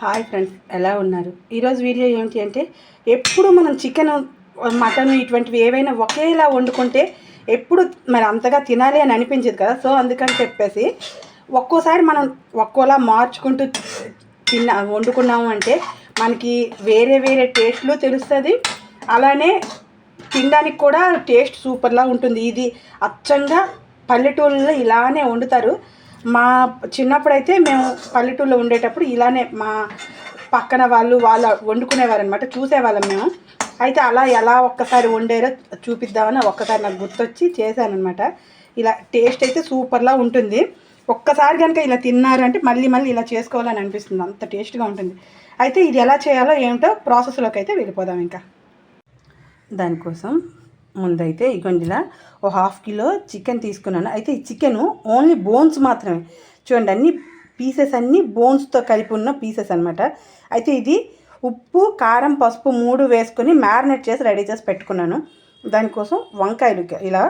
Hi friends, ఎలా ఉన్నారు? ఈరోజు వీడియో ఏంటి అంటే, ఎప్పుడు మనం చికెన్ మటన్ ఇటువంటివి ఏవైనా ఒకేలా వండుకుంటే ఎప్పుడు మరి అంతగా తినాలి అని అనిపించదు కదా. సో అందుకని చెప్పేసి ఒక్కోసారి మనం ఒక్కోలా మార్చుకుంటూ వండుకున్నాము అంటే మనకి వేరే వేరే టేస్ట్లు తెలుస్తుంది. అలానే తినడానికి కూడా టేస్ట్ సూపర్లా ఉంటుంది. ఇది అచ్చంగా పల్లెటూళ్ళలో ఇలానే వండుతారు. మా చిన్నప్పుడైతే మేము పల్లెటూళ్ళలో ఉండేటప్పుడు ఇలానే మా పక్కన వాళ్ళు వండుకునేవారు అనమాట, చూసేవాళ్ళం మేము. అయితే అలా ఎలా ఒక్కసారి వండారో చూపిద్దామని ఒక్కసారి నాకు గుర్తొచ్చి చేశానమాట. ఇలా టేస్ట్ అయితే సూపర్లా ఉంటుంది. ఒక్కసారి కనుక ఇలా తిన్నారంటే మళ్ళీ మళ్ళీ ఇలా చేసుకోవాలని అనిపిస్తుంది, అంత టేస్ట్గా ఉంటుంది. అయితే ఇది ఎలా చేయాలో ఏమిటో ప్రాసెస్లోకి అయితే వెళ్ళిపోదాం. ఇంకా దానికోసం ముందైతే ఇగొండిలా ఓ 1/2 కిలో చికెన్ తీసుకున్నాను. అయితే ఈ చికెను ఓన్లీ బోన్స్ మాత్రమే, చూడండి అన్ని పీసెస్ అన్నీ బోన్స్తో కలిపి ఉన్న పీసెస్ అనమాట. అయితే ఇది ఉప్పు, కారం, పసుపు 3 వేసుకొని మ్యారినేట్ చేసి రెడీ చేసి పెట్టుకున్నాను. దానికోసం వంకాయలు ఇలా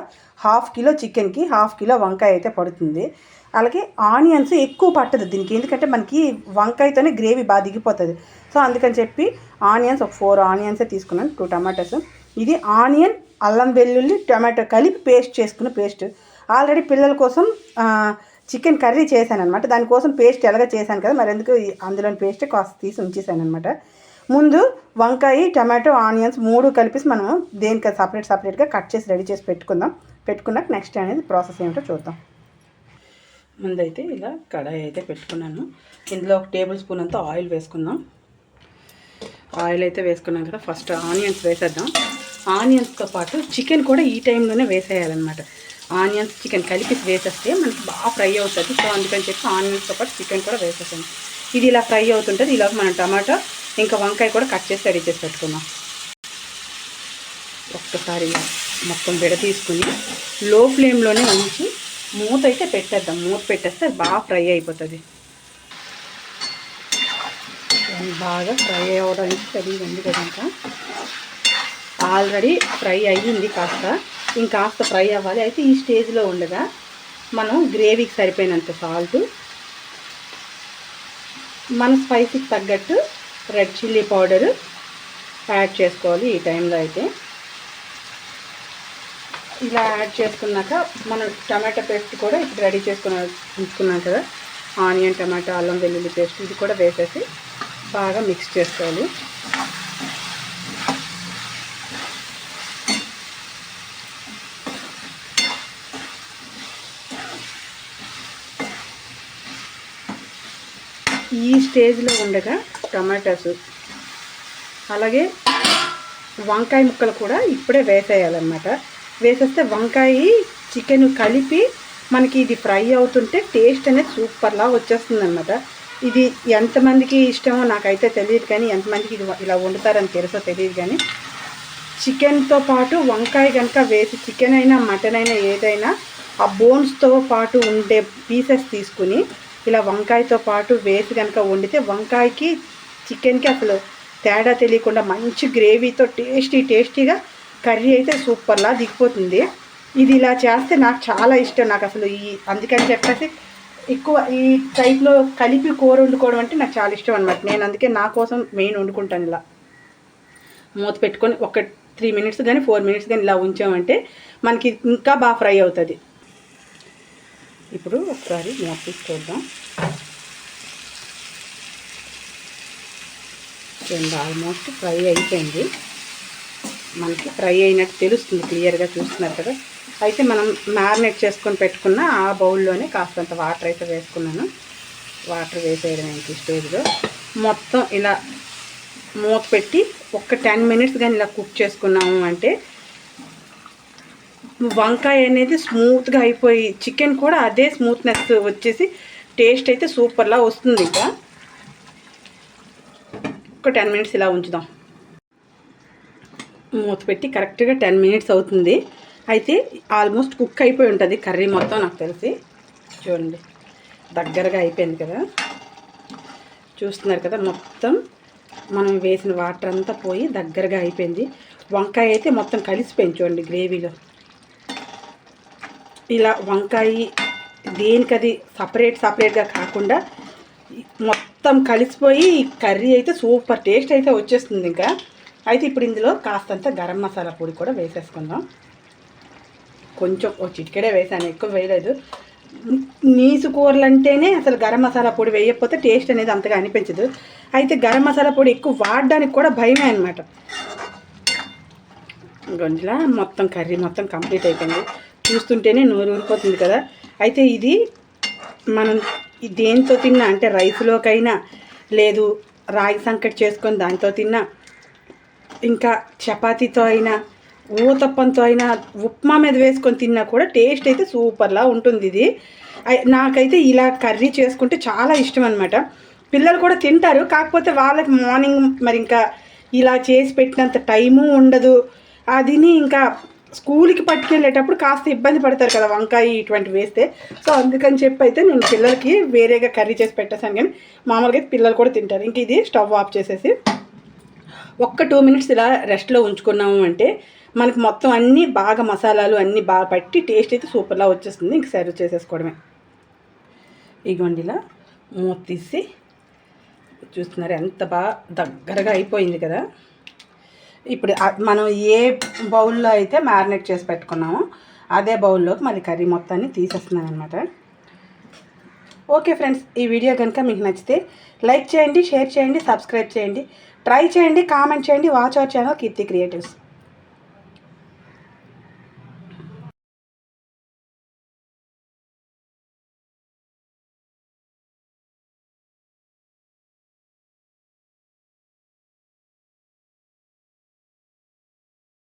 1/2 కిలో చికెన్కి 1/2 కిలో వంకాయ అయితే పడుతుంది. అలాగే ఆనియన్స్ ఎక్కువ పట్టదు దీనికి, ఎందుకంటే మనకి వంకాయతోనే గ్రేవీ బాగా దిగిపోతుంది. సో అందుకని చెప్పి ఆనియన్స్ ఒక 4 ఆనియన్సే తీసుకున్నాను, 2 టమాటోస్. ఇది ఆనియన్, అల్లం వెల్లుల్లి, టమాటో కలిపి పేస్ట్ చేసుకున్న పేస్ట్. ఆల్రెడీ పిల్లల కోసం చికెన్ కర్రీ చేశాను అనమాట. దానికోసం పేస్ట్ ఎలాగ చేశాను కదా, మరి ఎందుకు అందులోని పేస్ట్ కాస్త తీసి ఉంచేసాను అనమాట. ముందు వంకాయ, టమాటో, ఆనియన్స్ 3 కలిపేసి మనం దేనికి సపరేట్గా కట్ చేసి రెడీ చేసి పెట్టుకున్నాక నెక్స్ట్ అనేది ప్రాసెస్ ఏమిటో చూద్దాం. ముందైతే ఇలా కడాయి అయితే పెట్టుకున్నాను. ఇందులో 1 టేబుల్ స్పూన్ అంతా ఆయిల్ వేసుకుందాం. ఆయిల్ అయితే వేసుకున్నాం కదా, ఫస్ట్ ఆనియన్స్ వేసేద్దాం. ఆనియన్స్తో పాటు చికెన్ కూడా ఈ టైంలోనే వేసేయాలన్నమాట. ఆనియన్స్ చికెన్ కలిపి వేసేస్తే మనకి బాగా ఫ్రై అవుతుంది. సో అందుకని చెప్పి ఆనియన్స్తో పాటు చికెన్ కూడా వేసేసాను. ఇది ఇలా ఫ్రై అవుతుంటుంది. ఇలా మనం టమాటో ఇంకా వంకాయ కూడా కట్ చేసి రెడీ చేసి పెట్టుకున్నాం. ఒక్కసారి ఇలా మొత్తం తీసుకుని లో ఫ్లేమ్లోనే ఉంచి మూత అయితే పెట్టేద్దాం. మూత పెట్టేస్తే బాగా ఫ్రై అయిపోతుంది. బాగా ఫ్రై అవ్వడానికి తెలియదు కదా, ఇంకా ఆల్రెడీ ఫ్రై అయ్యింది, ఇంకాస్త ఫ్రై అవ్వాలి. అయితే ఈ స్టేజ్లో ఉండగా మనం గ్రేవీకి సరిపోయినంత సాల్ట్, మన స్పైసీకి తగ్గట్టు రెడ్ చిల్లీ పౌడరు యాడ్ చేసుకోవాలి. ఈ టైంలో అయితే ఇలా యాడ్ చేసుకున్నాక మనం టమాటా పేస్ట్ కూడా ఇప్పుడు రెడీ ఉంచుకున్నాం కదా, ఆనియన్, టమాటా, అల్లం వెల్లుల్లి పేస్ట్, ఇది కూడా వేసేసి బాగా మిక్స్ చేసుకోవాలి. ఈ స్టేజ్లో ఉండగా టమాటాస్ అలాగే వంకాయ ముక్కలు కూడా ఇప్పుడే వేసేయాలన్నమాట. వేసేస్తే వంకాయ చికెన్ కలిపి మనకి ఇది ఫ్రై అవుతుంటే టేస్ట్ అనేది సూపర్లా వచ్చేస్తుంది అనమాట. ఇది ఎంతమందికి ఇష్టమో నాకైతే తెలియదు, కానీ ఎంతమందికి ఇది ఇలా వండుతారని తెలుసో తెలియదు. కానీ చికెన్తో పాటు వంకాయ కనుక వేసి, చికెన్ అయినా మటన్ అయినా ఏదైనా ఆ బోన్స్తో పాటు ఉండే పీసెస్ తీసుకుని ఇలా వంకాయతో పాటు వేసి కనుక వండితే వంకాయకి చికెన్కి అసలు తేడా తెలియకుండా మంచి గ్రేవీతో టేస్టీగా కర్రీ అయితే సూపర్లా దిగిపోతుంది. ఇది ఇలా చేస్తే నాకు చాలా ఇష్టం. నాకు అసలు అందుకని చెప్పేసి ఎక్కువ ఈ టైప్లో కలిపి కూర వండుకోవడం అంటే నాకు చాలా ఇష్టం అనమాట. నేను అందుకే నా కోసం మెయిన్ వండుకుంటాను. ఇలా మూత పెట్టుకొని ఒక 3 మినిట్స్ కానీ 4 మినిట్స్ కానీ ఇలా ఉంచామంటే మనకి ఇంకా బాగా ఫ్రై అవుతుంది. ఇప్పుడు ఒకసారి మూత తీసుకోద్దాం. ఆల్మోస్ట్ ఫ్రై అయిపోయింది. మనకి ఫ్రై అయినట్టు తెలుస్తుంది, క్లియర్గా చూస్తున్నారు కదా. అయితే మనం మ్యారినేట్ చేసుకొని పెట్టుకున్న ఆ బౌల్లోనే కాస్తంత వాటర్ అయితే వేసుకున్నాను. వాటర్ వేసేయడం ఏంటి స్టేజ్లో మొత్తం ఇలా మూత పెట్టి ఒక 10 మినిట్స్ కానీ ఇలా కుక్ చేసుకున్నాము అంటే వంకాయ అనేది స్మూత్గా అయిపోయి చికెన్ కూడా అదే స్మూత్నెస్ వచ్చేసి టేస్ట్ అయితే సూపర్లా వస్తుంది. ఇంకా ఒక 10 మినిట్స్ ఇలా ఉంచుదాం. మూత పెట్టి కరెక్ట్గా 10 మినిట్స్ అవుతుంది. అయితే ఆల్మోస్ట్ కుక్ అయిపోయి ఉంటుంది కర్రీ మొత్తం నాకు తెలిసి. చూడండి దగ్గరగా అయిపోయింది కదా, చూస్తున్నారు కదా, మొత్తం మనం వేసిన వాటర్ అంతా పోయి దగ్గరగా అయిపోయింది. వంకాయ అయితే మొత్తం కలిసిపోయింది చూడండి గ్రేవీలో. ఇలా వంకాయ దేనికది సపరేట్గా కాకుండా మొత్తం మొత్తం కలిసిపోయి కర్రీ అయితే సూపర్ టేస్ట్ అయితే వచ్చేస్తుంది ఇంకా. అయితే ఇప్పుడు ఇందులో కాస్తంత గరం మసాలా పొడి కూడా వేసేసుకుందాం. కొంచెం ఓ చిటికెడే వేసాను, ఎక్కువ వేయలేదు. నీసు కూరలు అంటేనే అసలు గరం మసాలా పొడి వేయకపోతే టేస్ట్ అనేది అంతగా అనిపించదు. అయితే గరం మసాలా పొడి ఎక్కువ వాడడానికి కూడా భయమే అనమాట. గొంజులా మొత్తం కర్రీ మొత్తం కంప్లీట్ అయిపోయింది. చూస్తుంటేనే నోరు ఊరిపోతుంది కదా. అయితే ఇది మనం దేంతో తిన్నా, అంటే రైస్లోకైనా లేదు రాగి సంకటి చేసుకొని దాంతో తిన్నా, ఇంకా చపాతీతో అయినా, ఊతప్పంతో అయినా, ఉప్మా మీద వేసుకొని తిన్నా కూడా టేస్ట్ అయితే సూపర్లా ఉంటుంది ఇది. నాకైతే ఇలా కర్రీ చేసుకుంటే చాలా ఇష్టం అనమాట. పిల్లలు కూడా తింటారు, కాకపోతే వాళ్ళకి మార్నింగ్ మరి ఇంకా ఇలా చేసి పెట్టినంత టైము ఉండదు. అదిని ఇంకా స్కూల్కి పట్టుకెళ్ళేటప్పుడు కాస్త ఇబ్బంది పడతారు కదా వంకాయ ఇటువంటి వేస్తే. సో అందుకని చెప్పి అయితే నేను పిల్లలకి వేరేగా కర్రీ చేసి పెట్టేశాను. కానీ మామూలుగా పిల్లలు కూడా తింటారు. ఇంక ఇది స్టవ్ ఆఫ్ చేసేసి ఒక్క 2 మినిట్స్ ఇలా రెస్ట్లో ఉంచుకున్నాము అంటే మనకి మొత్తం అన్నీ బాగా మసాలాలు అన్నీ బాగా పట్టి టేస్ట్ అయితే సూపర్లా వచ్చేస్తుంది. ఇంక సర్వ్ చేసేసుకోవడమే. ఇగోండి ఇలా మూత తీసి చూస్తున్నారు ఎంత బాగా దగ్గరగా అయిపోయింది కదా. ఇప్పుడు మనం ఏ బౌల్లో అయితే మ్యారినేట్ చేసి పెట్టుకున్నామో అదే బౌల్లోకి మళ్ళీ కర్రీ మొత్తాన్ని తీసేస్తున్నాను అనమాట. ఓకే ఫ్రెండ్స్, ఈ వీడియో కనుక మీకు నచ్చితే లైక్ చేయండి, షేర్ చేయండి, సబ్స్క్రైబ్ చేయండి, ట్రై చేయండి, కామెంట్ చేయండి. Watch our channel Keerthi creatives.